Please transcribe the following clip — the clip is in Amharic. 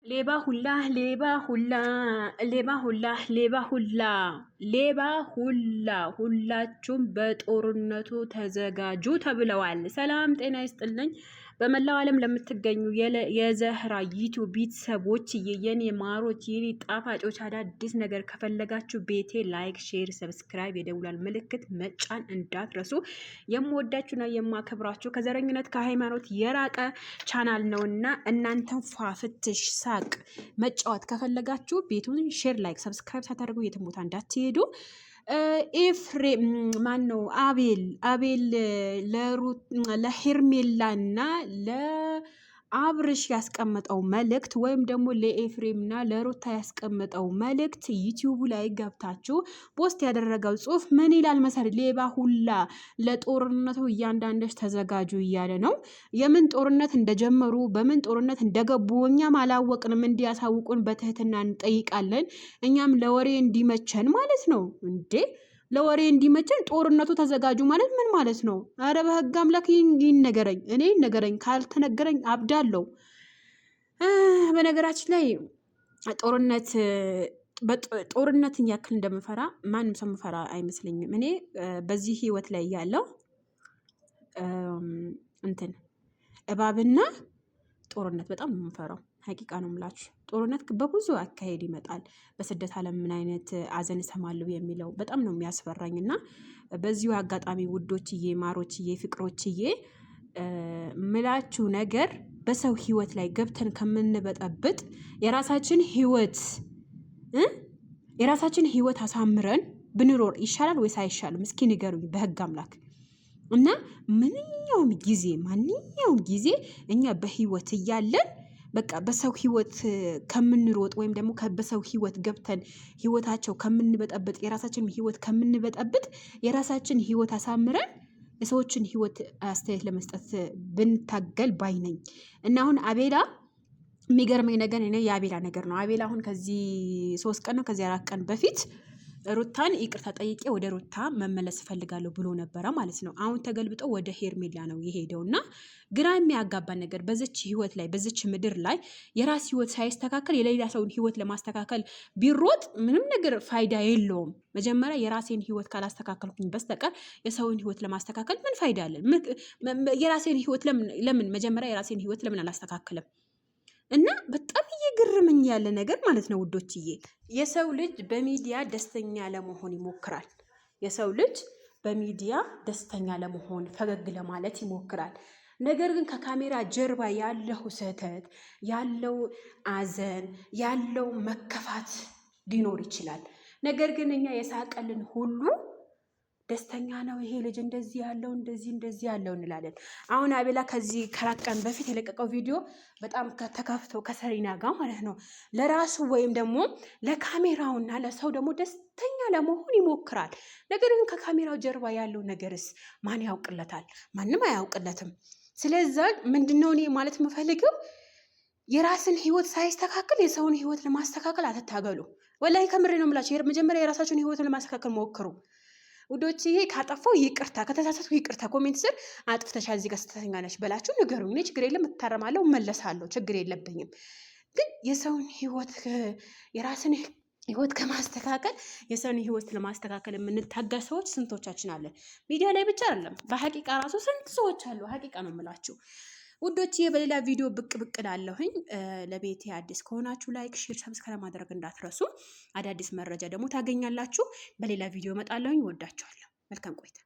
ሌባ ሁላ ሌባ ሁላ ሌባ ሁላ ሌባ ሁላ ሌባ ሁላ ሁላችሁም በጦርነቱ ተዘጋጁ ተብለዋል። ሰላም ጤና ይስጥልኝ። በመላው ዓለም ለምትገኙ የዘህራ ዩቲዩብ ቤተሰቦች የኔ ማሮች የኔ ጣፋጮች አዳዲስ ነገር ከፈለጋችሁ ቤቴ ላይክ፣ ሼር፣ ሰብስክራይብ የደውላል ምልክት መጫን እንዳትረሱ። የምወዳችሁና የማከብራችሁ ከዘረኝነት ከሃይማኖት የራቀ ቻናል ነውና እናንተን ፏፍትሽ ሳቅ መጫወት ከፈለጋችሁ ቤቱን ሼር ላይክ ሰብስክራይብ ሳታደርጉ የትም ቦታ እንዳትሄዱ። ኤፍሬም ማን ነው? አቤል ለሄርሜላና ለአብርሽ ያስቀመጠው መልእክት ወይም ደግሞ ለኤፍሬምና ለሩታ ያስቀመጠው መልእክት ዩቲዩብ ላይ ገብታችሁ ፖስት ያደረገው ጽሁፍ ምን ይላል መሰል? ሌባ ሁላ ለጦርነቱ እያንዳንዶች ተዘጋጁ እያለ ነው። የምን ጦርነት እንደጀመሩ በምን ጦርነት እንደገቡ እኛም አላወቅንም። እንዲያሳውቁን በትህትና እንጠይቃለን። እኛም ለወሬ እንዲመቸን ማለት ነው እንዴ ለወሬ እንዲመቸን ጦርነቱ ተዘጋጁ ማለት ምን ማለት ነው? አረ በህግ አምላክ ይነገረኝ። እኔ ነገረኝ ካልተነገረኝ አብዳለሁ። በነገራችን ላይ ጦርነትን ያክል እንደምፈራ ማንም ሰው ምፈራ አይመስለኝም። እኔ በዚህ ህይወት ላይ ያለው እባብና ጦርነት በጣም ነው የምፈራው። ሀቂቃ ነው የምላችሁ። ጦርነት በብዙ አካሄድ ይመጣል። በስደት ዓለም ምን አይነት አዘን እሰማለሁ የሚለው በጣም ነው የሚያስፈራኝ። እና በዚሁ አጋጣሚ ውዶችዬ፣ ማሮችዬ፣ ፍቅሮችዬ ምላችሁ ነገር በሰው ህይወት ላይ ገብተን ከምንበጠብጥ የራሳችን ህይወት አሳምረን ብንኖር ይሻላል ወይስ አይሻልም? እስኪ ንገሩኝ በህግ አምላክ። እና ማንኛውም ጊዜ እኛ በህይወት እያለን በቃ በሰው ህይወት ከምንሮጥ ወይም ደግሞ በሰው ህይወት ገብተን ህይወታቸው ከምንበጠብጥ የራሳችን ህይወት አሳምረን የሰዎችን ህይወት አስተያየት ለመስጠት ብንታገል ባይ ነኝ። እና አሁን አቤላ የሚገርመኝ ነገር የአቤላ ነገር ነው። አቤላ አሁን ከዚህ 3 ቀን ነው ከዚህ 4 ቀን በፊት ሩታን ይቅርታ ጠይቄ ወደ ሩታ መመለስ እፈልጋለሁ ብሎ ነበረ ማለት ነው። አሁን ተገልብጦ ወደ ሄርሜላ ነው የሄደውና ግራ የሚያጋባ ነገር በዚች ህይወት ላይ በዚች ምድር ላይ የራስ ህይወት ሳይስተካከል የሌላ ሰውን ህይወት ለማስተካከል ቢሮጥ ምንም ነገር ፋይዳ የለውም። መጀመሪያ የራሴን ህይወት ካላስተካከልኩኝ በስተቀር የሰውን ህይወት ለማስተካከል ምን ፋይዳ አለ? የራሴን ህይወት ለምን መጀመሪያ የራሴን ህይወት ለምን አላስተካከለም? እና በጣም እየገረመኝ ያለ ነገር ማለት ነው ውዶችዬ፣ የሰው ልጅ በሚዲያ ደስተኛ ለመሆን ይሞክራል። የሰው ልጅ በሚዲያ ደስተኛ ለመሆን ፈገግ ለማለት ይሞክራል። ነገር ግን ከካሜራ ጀርባ ያለው ስህተት፣ ያለው አዘን፣ ያለው መከፋት ሊኖር ይችላል። ነገር ግን እኛ የሳቀልን ሁሉ ደስተኛ ነው ይሄ ልጅ እንደዚህ ያለው እንላለን። አሁን አቤላ ከዚህ 4 ቀን በፊት የለቀቀው ቪዲዮ በጣም ተከፍቶ ከሰሪና ጋር ማለት ነው ለራሱ ወይም ደግሞ ለካሜራውና ለሰው ደግሞ ደስተኛ ለመሆን ይሞክራል። ነገር ግን ከካሜራው ጀርባ ያለው ነገርስ ማን ያውቅለታል? ማንም አያውቅለትም። ስለዚህ ምንድነው እኔ ማለት የምፈልገው የራስን ህይወት ሳይስተካከል የሰውን ህይወት ለማስተካከል አትታገሉ። ወላሂ ከምሬ ነው የምላችሁ። መጀመሪያ የራሳችሁን ህይወት ለማስተካከል ሞክሩ ውዶችዬ። ካጠፋው ይቅርታ፣ ከተሳሳትኩ ይቅርታ፣ ኮሜንት ስር አጥፍተሻል እዚህ ጋር ስተኛ ነሽ በላችሁ ንገሩኝ። እኔ ችግር የለም እታረማለሁ፣ እመለሳለሁ፣ ችግር የለብኝም። ግን የሰውን ህይወት የራስን ህይወት ከማስተካከል የሰውን ህይወት ለማስተካከል የምንታገል ሰዎች ስንቶቻችን አለን? ሚዲያ ላይ ብቻ አይደለም በሐቂቃ ራሱ ስንት ሰዎች አሉ። ሐቂቃ ነው የምላችሁ ውዶችዬ። በሌላ ቪዲዮ ብቅ እላለሁኝ። ለቤቴ አዲስ ከሆናችሁ ላይክ፣ ሼር፣ ሰብስክራይብ ማድረግ እንዳትረሱ። አዳዲስ መረጃ ደግሞ ታገኛላችሁ። በሌላ ቪዲዮ እመጣለሁኝ። ወዳችኋለሁ። መልካም ቆይታ